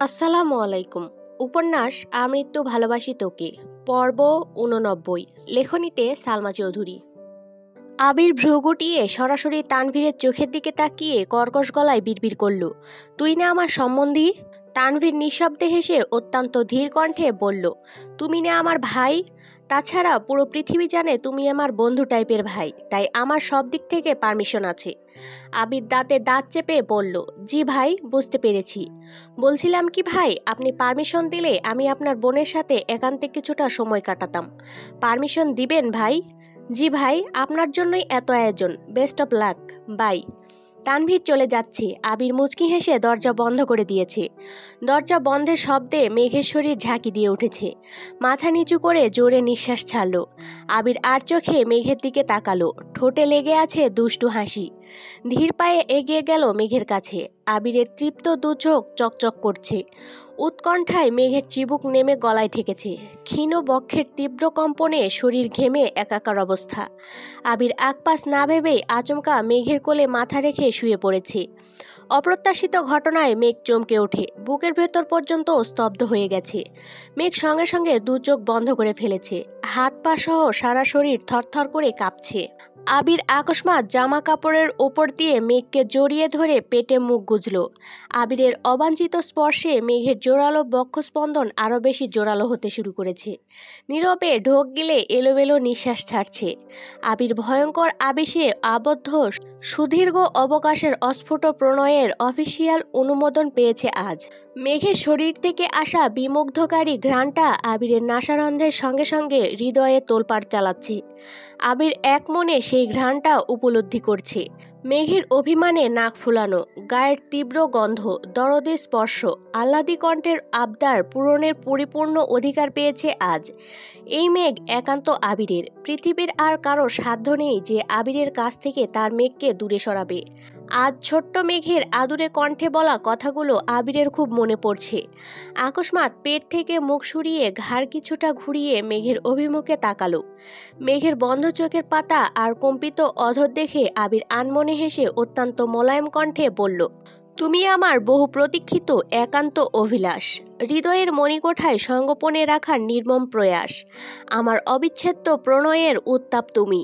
আসসালামু আলাইকুম। উপন্যাস আমৃত্যু ভালোবাসি তোকে, পর্ব ৮৯। লেখনীতে সালমা চৌধুরী। আবির ভ্রু গুটিয়ে সরাসরি তানভীরের চোখের দিকে তাকিয়ে কর্কশ গলায় বিড়বিড় করল, তুই না আমার সম্বন্ধী? তানভীর নিঃশব্দে হেসে অত্যন্ত ধীর কণ্ঠে বলল, তুমি না আমার ভাই? তাছাড়া পুরো পৃথিবী জানে তুমি আমার বন্ধু টাইপের ভাই, তাই আমার সব দিক থেকে পারমিশন আছে। আবির দাঁতে দাঁত চেপে বলল, জি ভাই, বুঝতে পেরেছি। বলছিলাম কি ভাই, আপনি পারমিশন দিলে আমি আপনার বোনের সাথে একান্তে কিছুটা সময় কাটাতাম। পারমিশন দিবেন ভাই? জি ভাই, আপনার জন্যই এত আয়োজন। Best of luck, bye. Tanvir চলে যাচ্ছে। আবির মুচকি হেসে দরজা বন্ধ করে দিয়েছে। দরজা বন্ধের শব্দে মেঘের শরীর ঝাঁকি দিয়ে উঠেছে। মাথা নিচু করে জোরে নিঃশ্বাস ছাড়ল। আবির আর চোখে মেঘের দিকে তাকালো। ঠোঁটে লেগে আছে দুষ্টু হাসি। ধীর পায়ে এগিয়ে গেল মেঘের কাছে। আবিরের তৃপ্ত দু চোখ চকচক করছে। উৎকণ্ঠায় মেঘের চিবুক নেমে গলায় ঠেকেছে। ক্ষীণ বক্ষের তীব্র কম্পনে শরীর ঘেমে একাকার অবস্থা। আবির আকপাস না ভেবেই আচমকা মেঘের কোলে মাথা রেখে শুয়ে পড়েছে। অপ্রত্যাশিত ঘটনায় মেঘ চমকে ওঠে। বুকের ভেতর পর্যন্ত স্তব্ধ হয়ে গেছে। মেঘ সঙ্গে সঙ্গে দু চোখ বন্ধ করে ফেলেছে। হাত পা সহ সারা শরীর থরথর করে কাঁপছে। আবির আকস্মাৎ জামা কাপড়ের ওপর দিয়ে মেঘকে জড়িয়ে ধরে পেটে মুখ গুজল। আবিরের অবাঞ্ছিত স্পর্শে মেঘের জোরালো বক্ষস্পন্দন আরও বেশি জোরালো হতে শুরু করেছে। নীরবে ঢোক গিলে এলোমেলো নিঃশ্বাস ছাড়ছে। আবির ভয়ঙ্কর আবেশে আবদ্ধ সুদীর্ঘ অবকাশের অস্ফুট প্রণয়ের অফিসিয়াল অনুমোদন পেয়েছে আজ। মেঘের শরীর থেকে আসা বিমুগ্ধকারী ঘ্রাণটা আবিরের নাসারন্ধ্রের সঙ্গে সঙ্গে হৃদয়ে তোলপাড় চালাচ্ছে। আবির এক মনে সেই ঘ্রাণটা উপলব্ধি করছে। মেঘের অভিমানে নাক ফুলানো, গায়ের তীব্র গন্ধ, দরদের স্পর্শ, আহ্লাদী কণ্ঠের আবদার পূরণের পরিপূর্ণ অধিকার পেয়েছে আজ। এই মেঘ একান্ত আবিরের। পৃথিবীর আর কারো সাধ্য নেই যে আবিরের কাছ থেকে তার মেঘকে দূরে সরাবে। আজ ছোট্ট মেঘের আদুরে কণ্ঠে বলা কথাগুলো আবিরের খুব মনে পড়ছে। আকস্মাৎ পেট থেকে মুখ সরিয়ে ঘাড় কিছুটা ঘুরিয়ে মেঘের অভিমুখে তাকালো। মেঘের বন্ধ চোখের পাতা আর কম্পিত অধর দেখে আবির আনমনে হেসে অত্যন্ত মোলায়েম কণ্ঠে বলল, তুমি আমার বহু প্রতীক্ষিত একান্ত অভিলাষ, হৃদয়ের মণিকোঠায় সঙ্গোপনে রাখার নির্মম প্রয়াস, আমার অবিচ্ছেদ্য প্রণয়ের উত্তাপ তুমি।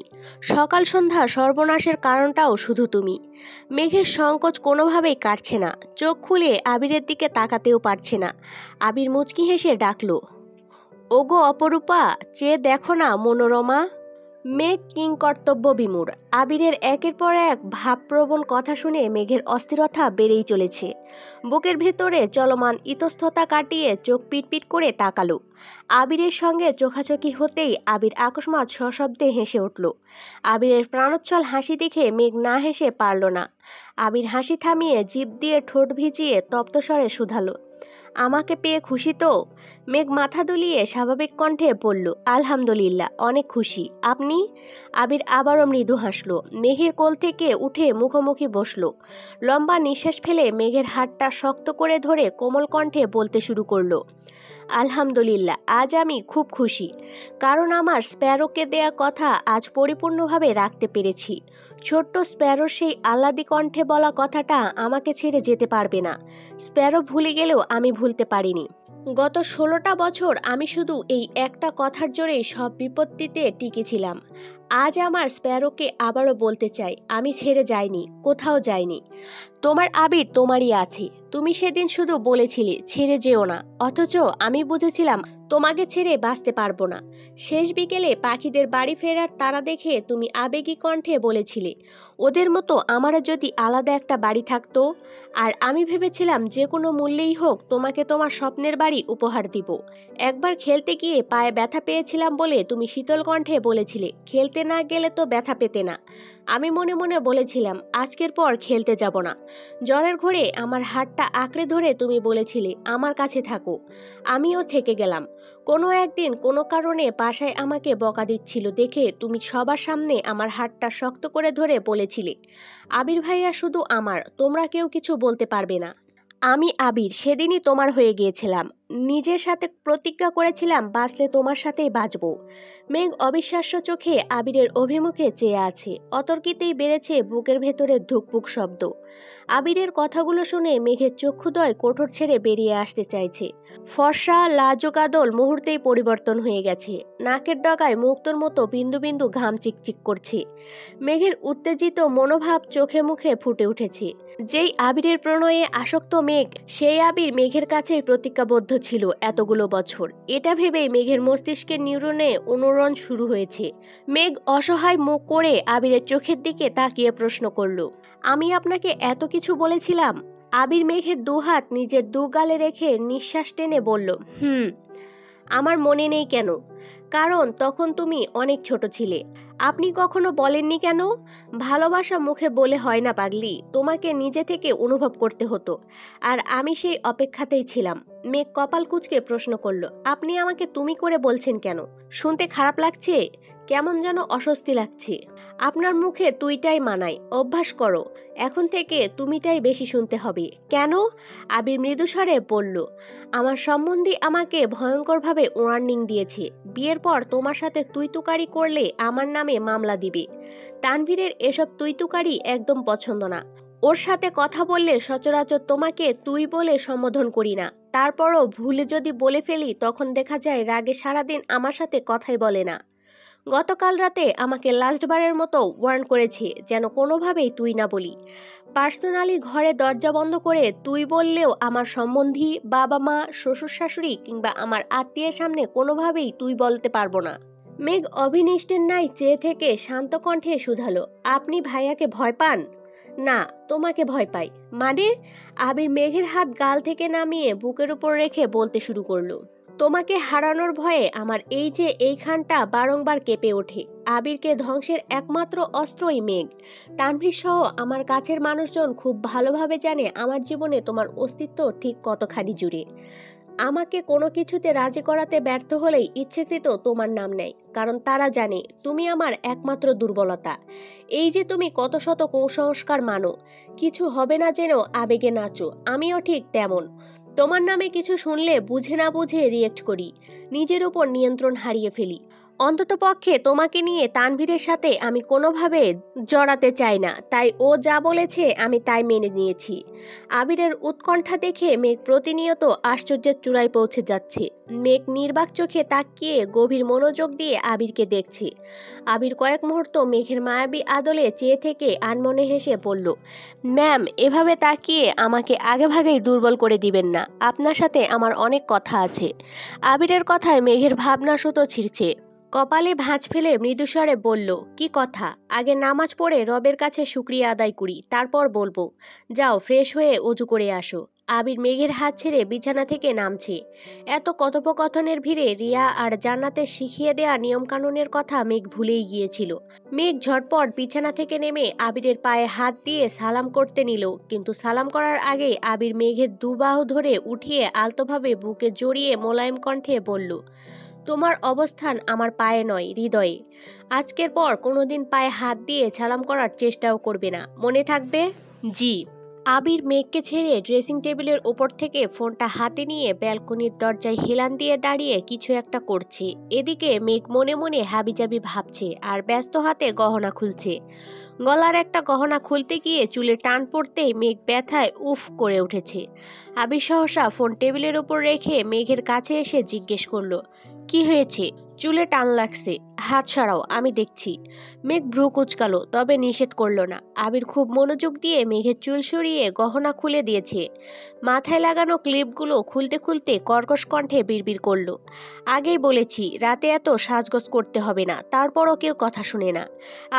সকাল সন্ধ্যা সর্বনাশের কারণটাও শুধু তুমি। মেঘের সংকোচ কোনোভাবেই কাটছে না। চোখ খুলে আবিরের দিকে তাকাতেও পারছে না। আবির মুচকি হেসে ডাকল, ওগো অপরূপা, চেয়ে দেখো না মনোরমা। মেঘ কিংকর্তব্য বিমূঢ়। আবিরের একের পর এক ভাবপ্রবণ কথা শুনে মেঘের অস্থিরতা বেড়েই চলেছে। বুকের ভেতরে চলমান ইতস্ততা কাটিয়ে চোখ পিটপিট করে তাকালো। আবিরের সঙ্গে চোখাচোখি হতেই আবির আকস্মাৎ সশব্দে হেসে উঠল। আবিরের প্রাণোচ্ছল হাসি দেখে মেঘ না হেসে পারল না। আবির হাসি থামিয়ে জিভ দিয়ে ঠোঁট ভিজিয়ে তপ্তস্বরে শুধালো, আমাকে পেয়ে খুশি তো? মেঘ মাথা দুলিয়ে স্বাভাবিক কণ্ঠে বলল, আলহামদুলিল্লাহ, অনেক খুশি। আপনি? আবির আবারও মৃদু হাসল। মেঘের কোল থেকে উঠে মুখোমুখি বসল। লম্বা নিঃশ্বাস ফেলে মেঘের হাতটা শক্ত করে ধরে কোমল কণ্ঠে বলতে শুরু করলো, আলহামদুলিল্লাহ, আজ আমি খুব খুশি। কারণ আমার স্প্যারোকে দেয়া কথা আজ পরিপূর্ণভাবে রাখতে পেরেছি। ছোট্ট স্প্যারোর সেই আহ্লাদী কণ্ঠে বলা কথাটা আমাকে ছেড়ে যেতে পারবে না। স্প্যারো ভুলে গেলেও আমি ভুলতে পারিনি। গত 16টা বছর আমি শুধু এই একটা কথার জোরেই সব বিপত্তিতে টিকেছিলাম। আজ আমার স্প্যারোকে আবারও বলতে চাই, আমি ছেড়ে যাইনি, কোথাও যাইনি। তোমার আবির তোমারই আছে। তুমি সেদিন শুধু বলেছিলে ছেড়ে যেও না, অথচ আমি বুঝেছিলাম তোমাকে ছেড়ে বাঁচতে পারবো না। শেষ বিকেলে পাখিদের বাড়ি ফেরার তারা দেখে তুমি আবেগী কণ্ঠে বলেছিলে, ওদের মতো আমারও যদি আলাদা একটা বাড়ি থাকতো। আর আমি ভেবেছিলাম যে কোনো মূল্যেই হোক তোমাকে তোমার স্বপ্নের বাড়ি উপহার দিব। একবার খেলতে গিয়ে পায়ে ব্যথা পেয়েছিলাম বলে তুমি শীতল কণ্ঠে বলেছিলে, খেলতে না গেলে তো ব্যথা পেতে না। আমি মনে মনে বলেছিলাম আজকের পর খেলতে যাব না। জ্বরের ঘোরে আমার হাতটা আঁকড়ে ধরে তুমি বলেছিলে আমার কাছে থাকো। আমিও থেকে গেলাম। কোনো একদিন কোনো কারণে বাসায় আমাকে বকা দিচ্ছিল দেখে তুমি সবার সামনে আমার হাতটা শক্ত করে ধরে বলেছিলে, আবির ভাইয়া শুধু আমার, তোমরা কেউ কিছু বলতে পারবে না। আমি আবির সেদিনই তোমার হয়ে গিয়েছিলাম। নিজের সাথে প্রতিজ্ঞা করেছিলাম বাঁচলে তোমার সাথেই বাঁচব। মেঘ অবিশ্বাস্য চোখে আবিরের অভিমুখে চেয়ে আছে। অতর্কিতেই বেড়েছে বুকের ভেতরে ধুকপুক শব্দ। আবিরের কথাগুলো শুনে মেঘের চক্ষুদ্বয় কোঠর ছেড়ে বেরিয়ে আসতে চাইছে। ফর্সা লাজুক আদল মুহূর্তেই পরিবর্তন হয়ে গেছে। নাকের ডগায় মুক্তোর মতো বিন্দু বিন্দু ঘাম চিকচিক করছে। মেঘের উত্তেজিত মনোভাব চোখে মুখে ফুটে উঠেছে। যেই আবিরের প্রণয়ে আসক্ত মেঘ, সেই আবির মেঘের কাছেই প্রতিজ্ঞাবদ্ধ ছিল এতগুলো বছর। এটা ভেবেই মেঘের মস্তিষ্কের নিউরনে অনুরণ শুরু হয়েছে। মেঘ অসহায় মুখ করে আবিরের চোখের দিকে তাকিয়ে প্রশ্ন করল, আমি আপনাকে এত কিছু বলেছিলাম? আবির মেঘের দুহাত নিজের দু গালে রেখে নিঃশ্বাস টেনে বলল, আমার মনে নেই কেন? কারণ তখন তুমি অনেক ছোট ছিলে। আপনি কখনো বলেননি কেন? ভালোবাসা মুখে বলে হয় না পাগলি, তোমাকে নিজে থেকে অনুভব করতে হতো। আর আমি সেই অপেক্ষাতেই ছিলাম। মেঘ কপাল কুঁচকে প্রশ্ন করল, আপনি আমাকে তুমি করে বলছেন কেন? শুনতে খারাপ লাগছে? কেমন যেন অস্বস্তি লাগছে। আপনার মুখে তুইটাই মানায়, অভ্যাস করো। এখন থেকে তুমিটাই বেশি শুনতে হবে। কেন? আবির মৃদুস্বরে বলল, আমার সম্বন্ধী আমাকে ভয়ঙ্করভাবে ওয়ার্নিং দিয়েছে। বিয়ের পর তোমার সাথে তুইতুকারি করলে আমার নামে মামলা দিবে। তানভীরের এসব তুইতুকারি একদম পছন্দ না। ওর সাথে কথা বললে সচরাচর তোমাকে তুই বলে সম্বোধন করি না। তারপরও ভুলে যদি বলে ফেলি তখন দেখা যায় রাগে সারাদিন আমার সাথে কথাই বলে না। গতকাল রাতে আমাকে লাস্টবারের মতো ওয়ার্ন করেছে যেন কোনোভাবেই তুই না বলি। পার্সোনালি ঘরে দরজা বন্ধ করে তুই বললেও আমার সম্বন্ধী, বাবা মা, শ্বশুর শাশুড়ি কিংবা আমার আত্মীয়ের সামনে কোনোভাবেই তুই বলতে পারবো না। মেঘ অভিনিষ্টের ন্যায় চেয়ে থেকে শান্ত কণ্ঠে শুধালো, আপনি ভাইয়াকে ভয় পান? না, তোমাকে ভয় পাই। মানে? আবির মেঘের হাত গাল থেকে নামিয়ে বুকের উপর রেখে বলতে শুরু করলো, তোমাকে হারানোর ভয়ে আমার এইখানটা বারংবার কেঁপে ওঠে। আবিরকে ধ্বংসের একমাত্র অস্ত্রই মেঘ। তানভীর সহ আমার কাছের মানুষজন খুব ভালোভাবে জানে আমার জীবনে তোমার অস্তিত্ব ঠিক কতখানি জুড়ে। আমাকে কোনো কিছুতে রাজি করাতে ব্যর্থ হলেই ইচ্ছেকৃত তোমার নাম নেয়, কারণ তারা জানে তুমি আমার একমাত্র দুর্বলতা। এই যে তুমি কত শত কুসংস্কার মানো, কিছু হবে না জেনেও আবেগে নাচো, আমিও ঠিক তেমন। তোমার নামে কিছু শুনলে বুঝে না বুঝে রিয়েক্ট করি, নিজের উপর নিয়ন্ত্রণ হারিয়ে ফেলি। অন্ততপক্ষে তোমাকে নিয়ে তানভীরের সাথে আমি কোনোভাবে জড়াতে চাই না, তাই ও যা বলেছে আমি তাই মেনে নিয়েছি। আবিরের উৎকণ্ঠা দেখে মেঘ প্রতিনিয়ত আশ্চর্যের চূড়ায় পৌঁছে যাচ্ছে। মেঘ নির্বাক চোখে তাকিয়ে গভীর মনোযোগ দিয়ে আবিরকে দেখছে। আবির কয়েক মুহূর্ত মেঘের মায়াবী আদলে চেয়ে থেকে আনমনে হেসে বলল, ম্যাম, এভাবে তাকিয়ে আমাকে আগেভাগেই দুর্বল করে দিবেন না। আপনার সাথে আমার অনেক কথা আছে। আবিরের কথায় মেঘের ভাবনা সুতো ছিঁড়ছে। কপালে ভাঁজ ফেলে মৃদুস্বরে বলল, কি কথা? আগে নামাজ পড়ে রবের কাছে শুকরিয়া আদায় করি, তারপর বলবো। যাও, ফ্রেশ হয়ে অজু করে আসো। আবির মেঘের হাত ছেড়ে বিছানা থেকে নামছে। এত কথোপকথনের ভিড়ে রিয়া আর জান্নাতের শিখিয়ে দেয়া নিয়মকানুনের কথা মেঘ ভুলেই গিয়েছিল। মেঘ ঝটপট বিছানা থেকে নেমে আবিরের পায়ে হাত দিয়ে সালাম করতে নিল, কিন্তু সালাম করার আগেই আবির মেঘের দুবাহু ধরে উঠিয়ে আলতোভাবে বুকে জড়িয়ে মোলায়েম কণ্ঠে বলল, তোমার অবস্থান আমার পায়ে নয়, হৃদয়ে। আজকের পর কোনোদিন পায়ে হাত দিয়ে সালাম করার চেষ্টাও করবে না, মনে থাকবে? জি। আবির মেঘকে ছেড়ে ড্রেসিং টেবিলের ওপর থেকে ফোনটা হাতে নিয়ে ব্যালকনির দরজায় হেলান দিয়ে দাঁড়িয়ে কিছু একটা করছে। এদিকে মেঘ মনে মনে হাবিজাবি ভাবছে আর ব্যস্ত হাতে গহনা খুলছে। গলার একটা গহনা খুলতে গিয়ে চুলে টান পড়তেই মেঘ ব্যথায় উফ করে উঠেছে। আবির সহসা ফোন টেবিলের ওপর রেখে মেঘের কাছে এসে জিজ্ঞেস করলো, কি হয়েছে? চুলে টান লাগছে, হাত সরাও, আমি দেখছি। মেঘ ভ্রু কুচকালো, তবে নিষেধ করলো না। আবির খুব মনোযোগ দিয়ে মেঘের চুল সরিয়ে গহনা খুলে দিয়েছে। মাথায় লাগানো ক্লিপগুলো খুলতে খুলতে কর্কশ কণ্ঠে বিড়বিড় করলো, আগেই বলেছি রাতে এত সাজগোজ করতে হবে না, তারপরও কেউ কথা শুনে না।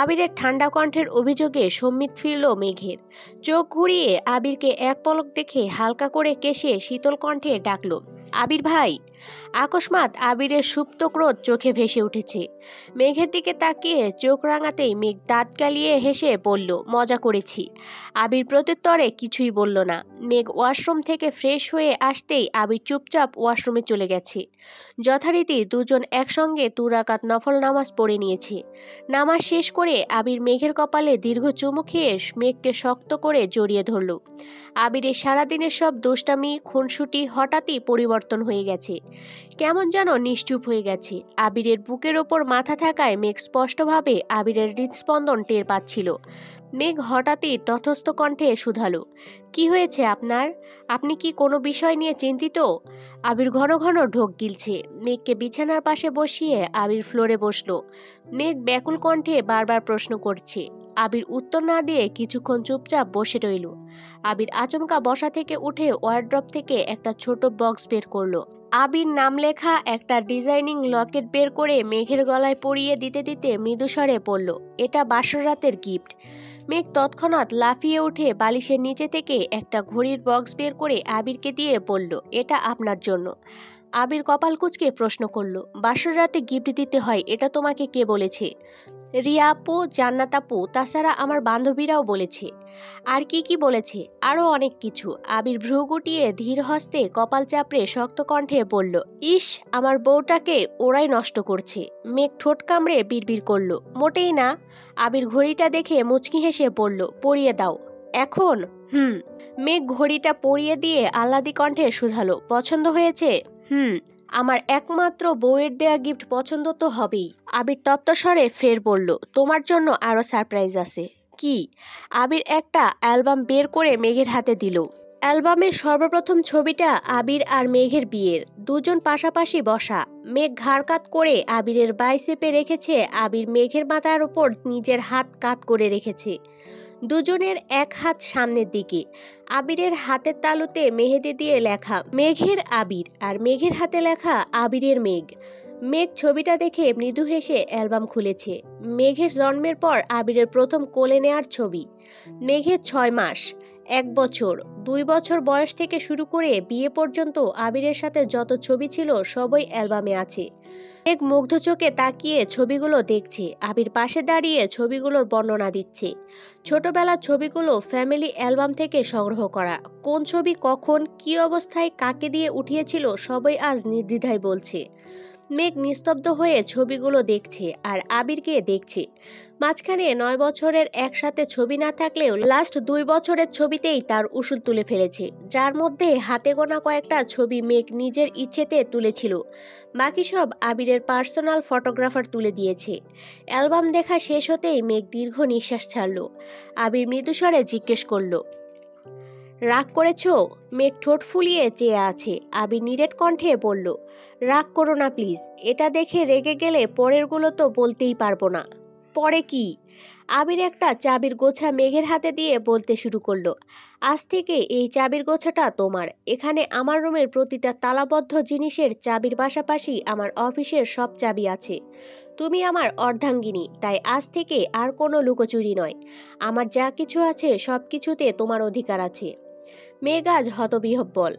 আবিরের ঠান্ডা কণ্ঠের অভিযোগে সম্মিত ফিরল মেঘের। চোখ ঘুরিয়ে আবিরকে এক পলক দেখে হালকা করে কেশে শীতল কণ্ঠে ডাকলো, আবির ভাই। আকস্মাৎ আবিরের সুপ্ত ক্রোধ চোখে ভেসে উঠেছে। মেঘের দিকে তাকিয়ে চোখ রাঙাতেই মেঘ দাঁত গালিয়ে হেসে বলল, মজা করেছি। আবির প্রত্যুত্তরে কিছুই বলল না। মেঘ ওয়াশরুম থেকে ফ্রেশ হয়ে আসতেই আবির চুপচাপ ওয়াশরুমে চলে গেছে। যথারীতি দুজন একসঙ্গে 2 রাকাত নফল নামাজ পড়ে নিয়েছে। নামাজ শেষ করে আবির মেঘের কপালে দীর্ঘ চুমু খেয়ে মেঘকে শক্ত করে জড়িয়ে ধরল। আবিরের সারাদিনের সব দুষ্টামি খুনসুটি হঠাৎই পরিবর্তন হয়ে গেছে। কেমন যেন নিশ্চুপ হয়ে গেছে। আবিরের বুকের ওপর মাথা থাকায় মেঘ স্পষ্টভাবে আবিরের হৃদস্পন্দন টের পাচ্ছিল। মেঘ হঠাৎই তথস্থ কণ্ঠে শুধালো, কি হয়েছে আপনার? আপনি কি কোনো বিষয় নিয়ে চিন্তিত? আবির ঘন ঘন ঢোক গিলছে। মেঘকে বিছানার পাশে বসিয়ে আবির ফ্লোরে বসলো। মেঘ ব্যাকুল কণ্ঠে বারবার প্রশ্ন করছে। আবির উত্তর না দিয়ে কিছুক্ষণ চুপচাপ বসে রইল। আবির আচমকা বসা থেকে উঠে ওয়ার্ড্রপ থেকে একটা ছোট বক্স বের করলো। আবির নাম লেখা একটা ডিজাইনিং লকেট বের করে মেঘের গলায় পরিয়ে দিতে দিতে মৃদুস্বরে বলল, এটা বাসর রাতের গিফট। মেঘ তৎক্ষণাৎ লাফিয়ে উঠে বালিশের নিচে থেকে একটা ঘড়ির বক্স বের করে আবিরকে দিয়ে বলল, এটা আপনার জন্য। আবির কপাল কুঁচকে প্রশ্ন করল, বাসর রাতে গিফট দিতে হয় এটা তোমাকে কে বলেছে? রিয়া আপু, জান্নাত আপু, তাছাড়া আমার বান্ধবীরাও বলেছে। আর কি কি বলেছে? আরও অনেক কিছু। আবির ভ্রু গুটিয়ে ধীর হস্তে কপাল চাপড়ে শক্ত কণ্ঠে বলল, ইস, আমার বউটাকে ওরাই নষ্ট করছে। মেঘ ঠোঁট কামড়ে বিড়বিড় করল, মোটেই না। আবির ঘড়িটা দেখে মুচকি হেসে বলল, পরিয়ে দাও। এখন? মেঘ ঘড়িটা পরিয়ে দিয়ে আহ্লাদি কণ্ঠে শুধালো, পছন্দ হয়েছে? আমার একমাত্র বউয়ের দেয়া গিফট পছন্দ তো হবেই। আবির তপ্তস্বরে ফের বলল, তোমার জন্য আরও সারপ্রাইজ আছে। কি? আবির একটা অ্যালবাম বের করে মেঘের হাতে দিল। অ্যালবামের সর্বপ্রথম ছবিটা আবির আর মেঘের বিয়ের, দুজন পাশাপাশি বসা। মেঘ ঘাড় কাত করে আবিরের বাইসেপে রেখেছে, আবির মেঘের মাথার উপর নিজের হাত কাত করে রেখেছে। দুজনের এক হাত সামনের দিকে। আবিরের হাতের তালুতে মেহেদি দিয়ে লেখা মেঘের আবির, আর মেঘের হাতে লেখা আবিরের মেঘ। মেঘ ছবিটা দেখে মৃদু হেসে অ্যালবাম খুলেছে। মেঘের জন্মের পর আবিরের প্রথম কোলে নেয়ার ছবি। মেঘের 6 মাস, 1 বছর, 2 বছর বয়স থেকে শুরু করে বিয়ে পর্যন্ত আবিরের সাথে যত ছবি ছিল সবই অ্যালবামে আছে। মেঘ মুগ্ধ চোখে তাকিয়ে ছবিগুলো দেখছে। আবির পাশে দাঁড়িয়ে ছবিগুলোর বর্ণনা দিচ্ছে। ছোটবেলার ছবিগুলো ফ্যামিলি অ্যালবাম থেকে সংগ্রহ করা। কোন ছবি কখন কী অবস্থায় কাকে দিয়ে উঠিয়েছিল সবই আজ নির্দ্বিধায় বলছে। মেঘ নিস্তব্ধ হয়ে ছবিগুলো দেখছে আর আবিরকে দেখছে। মাঝখানে 9 বছরের একসাথে ছবি না থাকলেও লাস্ট 2 বছরের ছবিতেই তার উসুল তুলে ফেলেছে, যার মধ্যে হাতে গোনা কয়েকটা ছবি মেঘ নিজের ইচ্ছেতে তুলেছিল। বাকি সব আবিরের পার্সোনাল ফটোগ্রাফার তুলে দিয়েছে। অ্যালবাম দেখা শেষ হতেই মেঘ দীর্ঘ নিঃশ্বাস ছাড়ল। আবির মৃদুস্বরে জিজ্ঞেস করল, রাগ করেছ? মেঘ ঠোঁট ফুলিয়ে চেয়ে আছে। আবির নিরেট কণ্ঠে বলল, রাগ করো না প্লিজ। এটা দেখে রেগে গেলে পরেরগুলো তো বলতেই পারবো না। পরে কি? আবির একটা চাবির গোছা মেঘের হাতে দিয়ে বলতে শুরু করলো, আজ থেকে এই চাবির গোছাটা তোমার। এখানে আমার রুমের প্রতিটা তালাবদ্ধ জিনিসের চাবির পাশাপাশি আমার অফিসের সব চাবি আছে। তুমি আমার অর্ধাঙ্গিনী, তাই আজ থেকে আর কোনো লুকোচুরি নয়। আমার যা কিছু আছে সব কিছুতে তোমার অধিকার আছে। মেঘ আজ হতবিহ্বল।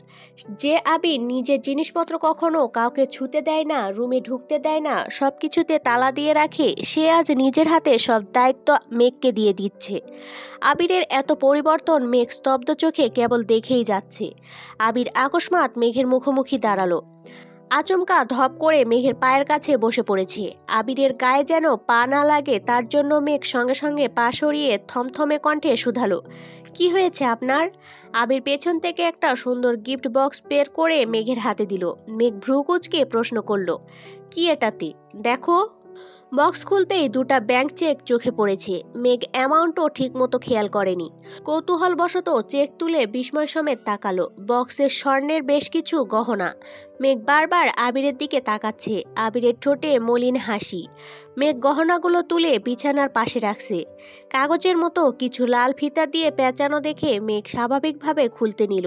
যে আবির নিজের জিনিসপত্র কখনো কাউকে ছুতে দেয় না, রুমে ঢুকতে দেয় না, সব কিছুতে তালা দিয়ে রাখে, সে আজ নিজের হাতে সব দায়িত্ব মেঘকে দিয়ে দিচ্ছে। আবিরের এত পরিবর্তন মেঘ স্তব্ধ চোখে কেবল দেখেই যাচ্ছে। আবির আকস্মাৎ মেঘের মুখোমুখি দাঁড়ালো। আচমকা ধপ করে মেঘের পায়ের কাছে বসে পড়েছে। আবিরের গায়ে যেন পা না লাগে তার জন্য মেঘ সঙ্গে সঙ্গে পা সরিয়ে থমথমে কণ্ঠে শুধালো, কি হয়েছে আপনার? আবির পেছন থেকে একটা সুন্দর গিফট বক্স বের করে মেঘের হাতে দিল। মেঘ ভ্রু কুঁচকে প্রশ্ন করলো, কি এটাতে? দেখো। বক্স খুলতেই 2টা ব্যাংক চেক চোখে পড়েছে। মেঘ অ্যামাউন্টও ঠিকমতো খেয়াল করেনি। কৌতূহলবশত চেক তুলে বিস্ময় সমেত তাকালো। বক্সের স্বর্ণের বেশ কিছু গহনা। মেঘ বারবার আবিরের দিকে তাকাচ্ছে। আবিরের ঠোঁটে মলিন হাসি। মেঘ গহনাগুলো তুলে বিছানার পাশে রাখছে। কাগজের মতো কিছু লাল ফিতা দিয়ে পেঁচানো দেখে মেঘ স্বাভাবিকভাবে খুলতে নিল।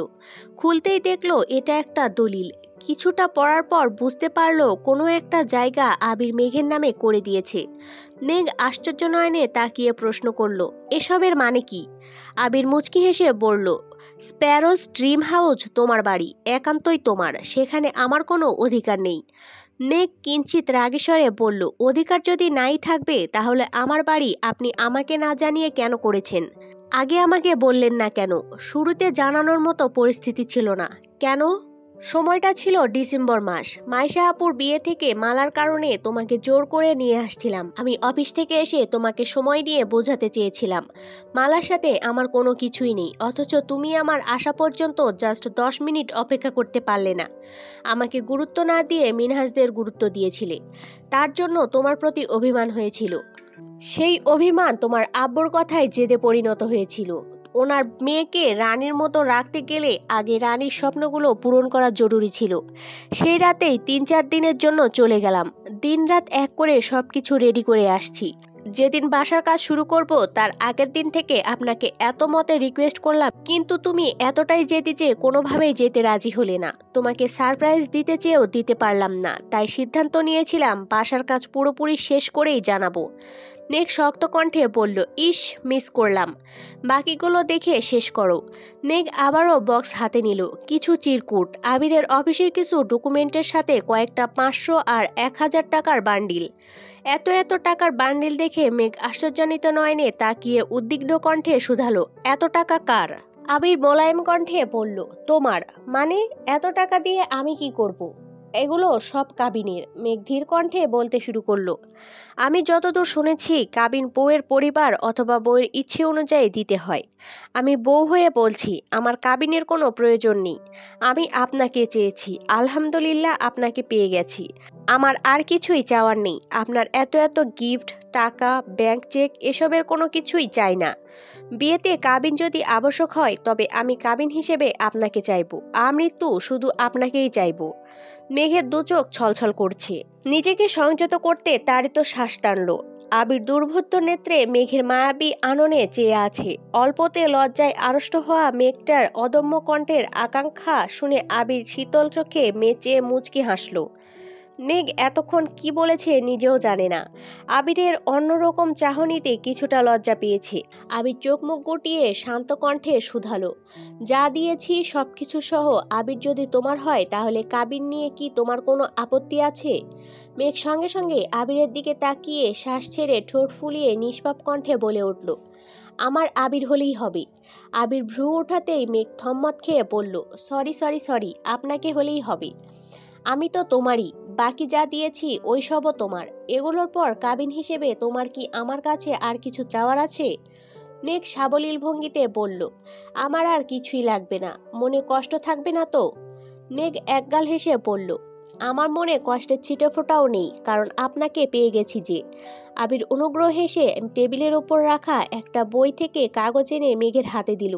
খুলতেই দেখলো এটা একটা দলিল। কিছুটা পড়ার পর বুঝতে পারলো কোনো একটা জায়গা আবির মেঘের নামে করে দিয়েছে। মেঘ আশ্চর্য নয়নে তাকিয়ে প্রশ্ন করলো, এসবের মানে কি? আবির মুচকি হেসে বলল, স্প্যারোজ ড্রিম হাউস তোমার বাড়ি, একান্তই তোমার, সেখানে আমার কোনো অধিকার নেই। মেঘ কিঞ্চিত রাগেস্বরে বলল, অধিকার যদি নাই থাকবে তাহলে আমার বাড়ি আপনি আমাকে না জানিয়ে কেন করেছেন? আগে আমাকে বললেন না কেন? শুরুতে জানানোর মতো পরিস্থিতি ছিল না কেন? সময়টা ছিল ডিসেম্বর মাস, মাইশা আপুর বিয়ে থেকে মালার কারণে তোমাকে জোর করে নিয়ে আসছিলাম। আমি অফিস থেকে এসে তোমাকে সময় নিয়ে বোঝাতে চেয়েছিলাম মালার সাথে আমার কোনো কিছুই নেই, অথচ তুমি আমার আসা পর্যন্ত জাস্ট 10 মিনিট অপেক্ষা করতে পারলে না। আমাকে গুরুত্ব না দিয়ে মিনহাজদের গুরুত্ব দিয়েছিলে, তার জন্য তোমার প্রতি অভিমান হয়েছিল। সেই অভিমান তোমার আব্বুর কথায় জেদে পরিণত হয়েছিল। ওনার মেয়েকে রানীর মতো রাখতে গেলে আগে রানীর স্বপ্নগুলো পূরণ করা জরুরি ছিল। সেই রাতেই 3-4 দিনের জন্য চলে গেলাম, দিনরাত এক করে সব কিছু রেডি করে আসছি। যেদিন বাসার কাজ শুরু করব তার আগের দিন থেকে আপনাকে এত মতে রিকোয়েস্ট করলাম, কিন্তু তুমি এতটাই যেতে চেয়ে কোনোভাবেই যেতে রাজি হলে না। তোমাকে সারপ্রাইজ দিতে চেয়েও দিতে পারলাম না, তাই সিদ্ধান্ত নিয়েছিলাম বাসার কাজ পুরোপুরি শেষ করেই জানাবো। নেক শক্ত কণ্ঠে বলল, ইস, মিস করলাম, বাকিগুলো দেখে শেষ করো। নেক আবারও বক্স হাতে নিল, কিছু চিরকুট, আবিরের অফিসের কিছু ডকুমেন্টের সাথে কয়েকটা 500 আর 1000 টাকার বান্ডিল। এত এত টাকার বান্ডিল দেখে মেঘ আশ্চর্যান্বিত নয়নে তাকিয়ে উদ্বিগ্ন কণ্ঠে শুধালো, এত টাকা কার? আবির মোলায়েম কণ্ঠে বলল, তোমার। মানে? এত টাকা দিয়ে আমি কি করব? এগুলো সব কাবিনের। মেঘ ধীর কণ্ঠে বলতে শুরু করলো, আমি যতদূর শুনেছি কাবিন বউয়ের পরিবার অথবা বউয়ের ইচ্ছে অনুযায়ী দিতে হয়। আমি বউ হয়ে বলছি আমার কাবিনের কোনো প্রয়োজন নেই। আমি আপনাকে চেয়েছি, আলহামদুলিল্লাহ আপনাকে পেয়ে গেছি। আমার আর কিছুই চাওয়ার নেই। আপনার এত এত গিফট, টাকা, ব্যাংক চেক এসবের কোনো কিছুই চাই না। বিয়েতে কাবিন যদি আবশ্যক হয় তবে আমি কাবিন হিসেবে আপনাকে চাইব, আমৃত্যু শুধু আপনাকেই চাইব। মেঘের দু চোখ ছলছল করছে, নিজেকে সংযত করতে তারই তো শ্বাস টানল। আবির দুর্বোধ্য নেত্রে মেঘের মায়াবী আননে চেয়ে আছে। অল্পতে লজ্জায় আড়ষ্ট হওয়া মেঘটার অদম্য কণ্ঠের আকাঙ্ক্ষা শুনে আবির শীতল চোখে মেচে মুচকি হাসল। মেঘ এতক্ষণ কি বলেছে নিজেও জানে না। আবিরের অন্যরকম চাহনিতে কিছুটা লজ্জা পেয়েছে। আবির চোখ মুখ গুটিয়ে শান্ত কণ্ঠে শুধালো, যা দিয়েছি সবকিছু সহ আবির যদি তোমার হয় তাহলে কাবিন নিয়ে কি তোমার কোনো আপত্তি আছে? মেঘ সঙ্গে সঙ্গে আবিরের দিকে তাকিয়ে শ্বাস ছেড়ে ঠোঁট ফুলিয়ে নিষ্পাপ কণ্ঠে বলে উঠল, আমার আবির হলেই হবে। আবির ভ্রু ওঠাতেই মেঘ থম্মত খেয়ে বলল, সরি সরি সরি, আপনাকে হলেই হবে। আমি তো তোমারই, বাকি যা দিয়েছি ওই সবও তোমার। এগুলোর পর কাবিন হিসেবে তোমার কি আমার কাছে আর কিছু চাওয়ার আছে? মেঘ সাবলীল ভঙ্গিতে বলল, আমার আর কিছুই লাগবে না। মনে কষ্ট থাকবে না তো? মেঘ একগাল হেসে বলল, আমার মনে কষ্টের ছিটেফোঁটাও নেই, কারণ আপনাকে পেয়ে গেছি যে। আবির অনুগ্রহ হেসে টেবিলের ওপর রাখা একটা বই থেকে কাগজ এনে মেঘের হাতে দিল।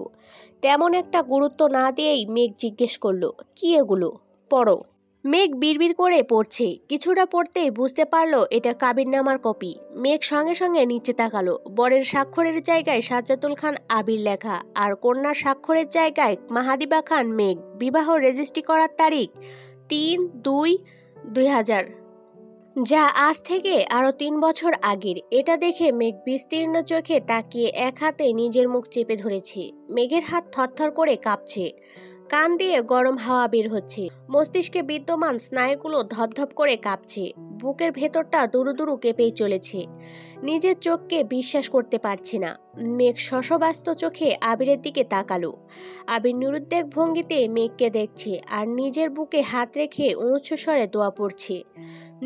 তেমন একটা গুরুত্ব না দিয়েই মেঘ জিজ্ঞেস করলো, কি এগুলো? পড়ো। মেঘ বিড়বিড় করে পড়ছে। কিছুটা পড়তেই বুঝতে পারলো এটা কাবিননামার কপি। মেঘ সঙ্গে সঙ্গে নিচে তাকালো। বরের স্বাক্ষরের জায়গায় সাজ্জাদুল খান আবির লেখা, আর কন্যার স্বাক্ষরের জায়গায় মাহাদিবা খান মেঘ। বিবাহ রেজিস্ট্রি করার তারিখ 3-2-2000, যা আজ থেকে আরো 3 বছর আগের। এটা দেখে মেঘ বিস্তীর্ণ চোখে তাকিয়ে এক হাতে নিজের মুখ চেপে ধরেছে। মেঘের হাত থরথর করে কাঁপছে, কান দিয়ে গরম হাওয়া বের হচ্ছে, মস্তিষ্কে বিদ্যমান স্নায়ুগুলো ধপধপ করে কাঁপছে, বুকের ভেতরটা দুরু দুরু কেঁপেই চলেছে। নিজের চোখকে বিশ্বাস করতে পারছে না। মেঘ শশব্যস্ত চোখে আবিরের দিকে তাকালো। আবির নিরুদ্বেগ ভঙ্গিতে মেঘকে দেখছে আর নিজের বুকে হাত রেখে উচ্চস্বরে দোয়া পড়ছে।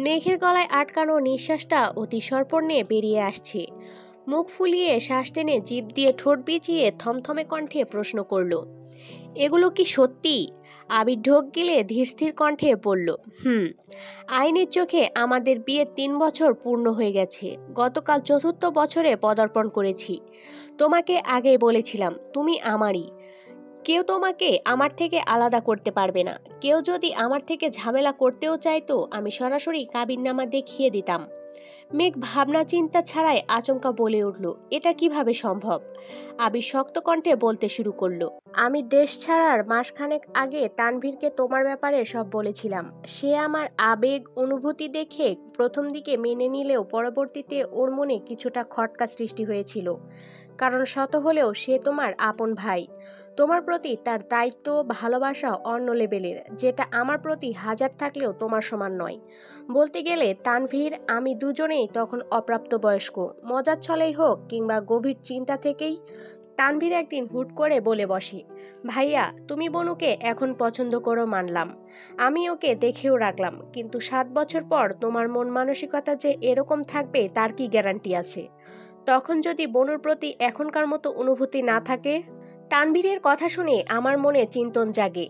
মেঘের গলায় আটকানো নিঃশ্বাসটা অতি সর্পণ্যে বেরিয়ে আসছে। মুখ ফুলিয়ে শ্বাস টেনে জিভ দিয়ে ঠোঁট বিছিয়ে থমথমে কণ্ঠে প্রশ্ন করল, এগুলো কি সত্যি? আবির ঢোক গিলে ধীরস্থির কণ্ঠে বলল, আইনের চোখে আমাদের বিয়ে 3 বছর পূর্ণ হয়ে গেছে। গতকাল 4র্থ বছরে পদার্পণ করেছি। তোমাকে আগেই বলেছিলাম তুমি আমারই। কেউ তোমাকে আমার থেকে আলাদা করতে পারবে না। কেউ যদি আমার থেকে ঝামেলা করতেও চাইতো আমি সরাসরি কাবিননামা দেখিয়ে দিতাম। মেঘ ভাবনা চিন্তা ছাড়াই আচমকা বলে উঠল, এটা কিভাবে সম্ভব? আবির শক্ত কণ্ঠে বলতে শুরু করলো, আমি দেশ ছাড়ার মাসখানেক আগে তানভীরকে তোমার ব্যাপারে সব বলেছিলাম। সে আমার আবেগ অনুভূতি দেখে প্রথম দিকে মেনে নিলেও পরবর্তীতে ওর মনে কিছুটা খটকা সৃষ্টি হয়েছিল, কারণ শত হলেও সে তোমার আপন ভাই। তোমার প্রতি তার দায়িত্ব ভালোবাসা অন্য লেভেলের, যেটা আমার প্রতি হাজার থাকলেও তোমার সমান নয়। বলতে গেলে তানভীর আমি দুজনেই তখন অপ্রাপ্তবয়স্ক। মজার ছলেই হোক কিংবা গভীর চিন্তা থেকেই তানভীর একদিন হুট করে বলে বসে, ভাইয়া তুমি বনুকে এখন পছন্দ করো মানলাম, আমি ওকে দেখেও রাখলাম, কিন্তু 7 বছর পর তোমার মন মানসিকতা যে এরকম থাকবে তার কি গ্যারান্টি আছে? তখন যদি বনুর প্রতি এখনকার মতো অনুভূতি না থাকে? তানভীরের কথা শুনে আমার মনে চিন্তন জাগে।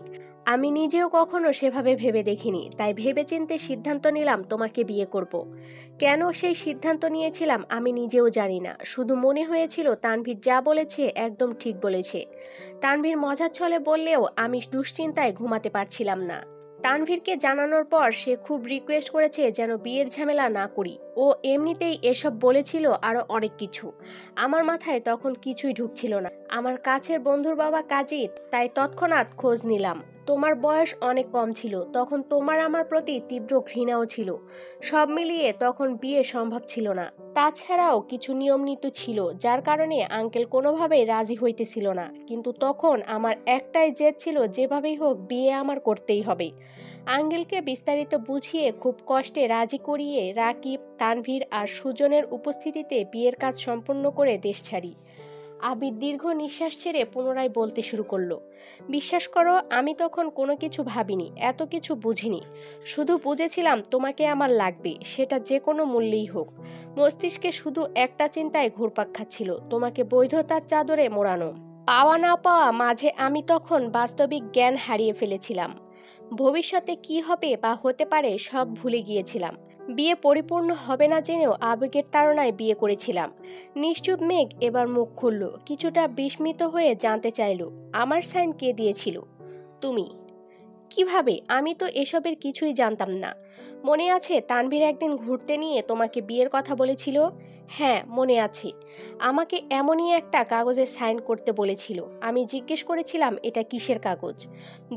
আমি নিজেও কখনো সেভাবে ভেবে দেখিনি, তাই ভেবেচিন্তে সিদ্ধান্ত নিলাম তোমাকে বিয়ে করব। কেন সেই সিদ্ধান্ত নিয়েছিলাম আমি নিজেও জানি না, শুধু মনে হয়েছিল তানভীর যা বলেছে একদম ঠিক বলেছে। তানভীর মজার ছলে বললেও আমি দুশ্চিন্তায় ঘুমাতে পারছিলাম না। তানভীরকে জানানোর পর সে খুব রিকোয়েস্ট করেছে যেন বিয়ের ঝামেলা না করি। ও এমনিতেই এসব বলেছিল আরো অনেক কিছু। আমার মাথায় তখন কিছুই ঢুকছিল না। আমার কাছের বন্ধুর বাবা কাজী, তাই তৎক্ষণাৎ খোঁজ নিলাম। তোমার বয়স অনেক কম ছিল, তখন তোমার আমার প্রতি তীব্র ঘৃণাও ছিল। সব মিলিয়ে তখন বিয়ে সম্ভব ছিল না। তাছাড়াও কিছু নিয়ম নীতি ছিল, যার কারণে আঙ্কেল কোনোভাবেই রাজি হইতেছিল না। কিন্তু তখন আমার একটাই জেদ ছিল, যেভাবেই হোক বিয়ে আমার করতেই হবে। আঙ্কেলকে বিস্তারিত বুঝিয়ে খুব কষ্টে রাজি করিয়ে রাকিব, তানভীর আর সুজনের উপস্থিতিতে বিয়ের কাজ সম্পন্ন করে দেশ ছাড়ি। আবির দীর্ঘ নিঃশ্বাস ছেড়ে পুনরায় বলতে শুরু করলো, বিশ্বাস করো আমি তখন কোনো কিছু ভাবিনি, এত কিছু বুঝিনি। শুধু বুঝেছিলাম তোমাকে আমার লাগবে, সেটা যে কোনো মূল্যেই হোক। মস্তিষ্কে শুধু একটা চিন্তায় ঘুরপাক খাচ্ছিল, তোমাকে বৈধতার চাদরে মোড়ানো। পাওয়া না পাওয়া মাঝে আমি তখন বাস্তবিক জ্ঞান হারিয়ে ফেলেছিলাম। ভবিষ্যতে কি হবে বা হতে পারে সব ভুলে গিয়েছিলাম। বিয়ে পরিপূর্ণ হবে না জেনেও আবেগের তাড়নায় বিয়ে করেছিলাম। নিশ্চুপ মেঘ এবার মুখ খুলল, কিছুটা বিস্মিত হয়ে জানতে চাইল, আমার সাইন কে দিয়েছিল? তুমি। কিভাবে? আমি তো এসবের কিছুই জানতাম না। মনে আছে তানভীর একদিন ঘুরতে নিয়ে তোমাকে বিয়ের কথা বলেছিল? হ্যাঁ মনে আছে। আমাকে এমনই একটা কাগজে সাইন করতে বলেছিল। আমি জিজ্ঞেস করেছিলাম এটা কিসের কাগজ।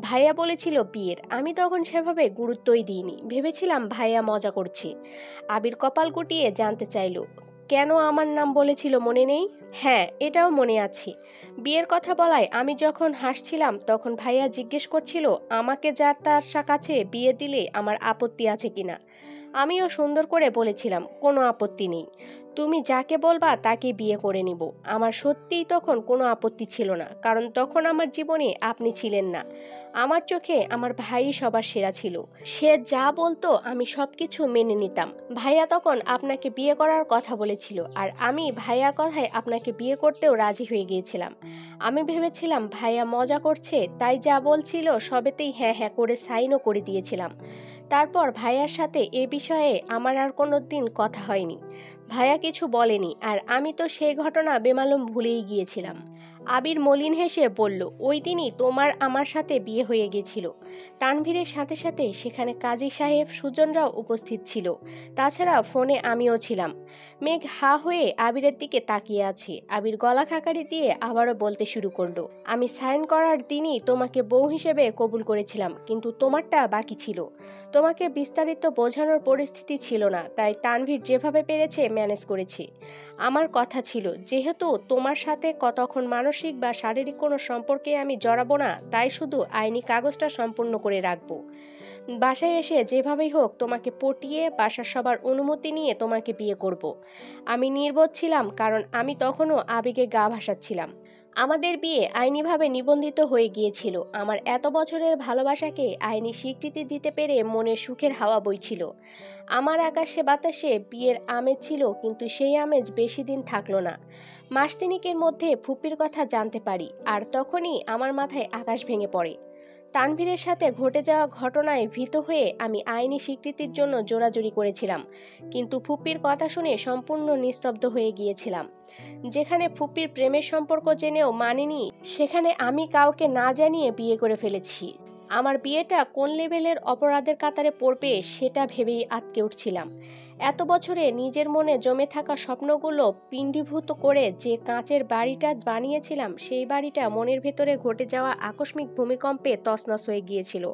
ভাইয়া বলেছিল বিয়ের। আমি তখন সেভাবে গুরুত্বই দিইনি, ভেবেছিলাম ভাইয়া মজা করছে। আবির কপাল গুটিয়ে জানতে চাইল, কেন আমার নাম বলেছিল মনে নেই? হ্যাঁ এটাও মনে আছে। বিয়ের কথা বলায় আমি যখন হাসছিলাম তখন ভাইয়া জিজ্ঞেস করছিল আমাকে যার তার কাছে বিয়ে দিলে আমার আপত্তি আছে কিনা। আমিও সুন্দর করে বলেছিলাম কোনো আপত্তি নেই, তুমি যাকে বলবা তাকে বিয়ে করে নিব। আমার সত্যিই তখন কোনো আপত্তি ছিল না, কারণ তখন আমার জীবনে আপনি ছিলেন না। আমার চোখে আমার ভাই সবার সেরা ছিল। সে যা বলতো আমি সবকিছু মেনে নিতাম। ভাইয়া তখন আপনাকে বিয়ে করার কথা বলেছিল, আর আমি ভাইয়ার কথায় আপনাকে বিয়ে করতেও রাজি হয়ে গিয়েছিলাম। আমি ভেবেছিলাম ভাইয়া মজা করছে, তাই যা বলছিল সবেতেই হ্যাঁ হ্যাঁ করে সাইনও করে দিয়েছিলাম। তারপর ভাইয়ার সাথে এ বিষয়ে আমার আর কোনো দিন কথা হয়নি। ভাইয়া কিছু বলেনি, আর আমি তো সেই ঘটনা বেমালুম ভুলেই গিয়েছিলাম। আবির মলিন হেসে বলল, ওই দিনই তোমার আমার সাথে বিয়ে হয়ে গেছিল। তানভীরের সাথে সাথে সেখানে কাজী সাহেব সুজনরাও উপস্থিত ছিল। তাছাড়া ফোনে আমিও ছিলাম। মেঘ হা হয়ে আবিরের দিকে তাকিয়ে আছে। আবির গলা খাকারি দিয়ে আবারও বলতে শুরু করলো, আমি সাইন করার দিনই তোমাকে বউ হিসেবে কবুল করেছিলাম, কিন্তু তোমারটা বাকি ছিল। তোমাকে বিস্তারিত বোঝানোর পরিস্থিতি ছিল না, তাই তানভীর যেভাবে পেরেছে ম্যানেজ করেছে। আমার কথা ছিল, যেহেতু তোমার সাথে কতক্ষণ মানসিক বা শারীরিক কোনো সম্পর্কে আমি জড়াবো না, তাই শুধু আইনি কাগজটা সম্পূর্ণ করে রাখবো। বাসায় এসে যেভাবেই হোক তোমাকে পটিয়ে বাসার সবার অনুমতি নিয়ে তোমাকে বিয়ে করব। আমি নির্বোধ ছিলাম, কারণ আমি তখনও আবেগে গা ভাসাচ্ছিলাম। আমাদের বিয়ে আইনিভাবে নিবন্ধিত হয়ে গিয়েছিল। আমার এত বছরের ভালোবাসাকে আইনি স্বীকৃতি দিতে পেরে মনের সুখের হাওয়া বইছিল। আমার আকাশে বাতাসে বিয়ের আমেজ ছিল, কিন্তু সেই আমেজ বেশি দিন থাকলো না। মাস তিনেকের মধ্যে ফুপির কথা জানতে পারি, আর তখনই আমার মাথায় আকাশ ভেঙে পড়ে। তানভীরের সাথে ঘটে যাওয়া ঘটনায় ভীত হয়ে আমি আইনি স্বীকৃতির জন্য জোরাজুরি করেছিলাম, কিন্তু ফুপির কথা শুনে সম্পূর্ণ নিস্তব্ধ হয়ে গিয়েছিলাম। যেখানে ফুপির প্রেমের সম্পর্ক জেনেও মানিনি, সেখানে আমি কাউকে না জানিয়ে বিয়ে করে ফেলেছি। আমার বিয়েটা কোন লেভেলের অপরাধের কাতারে পড়বে সেটা ভেবেই আটকে উঠছিলাম। এত বছরে নিজের মনে জমে থাকা স্বপ্নগুলো পিণ্ডীভূত করে যে কাঁচের বাড়িটা বানিয়েছিলাম, সেই বাড়িটা মনের ভেতরে ঘটে যাওয়া আকস্মিক ভূমিকম্পে তছনছ হয়ে গিয়েছিল।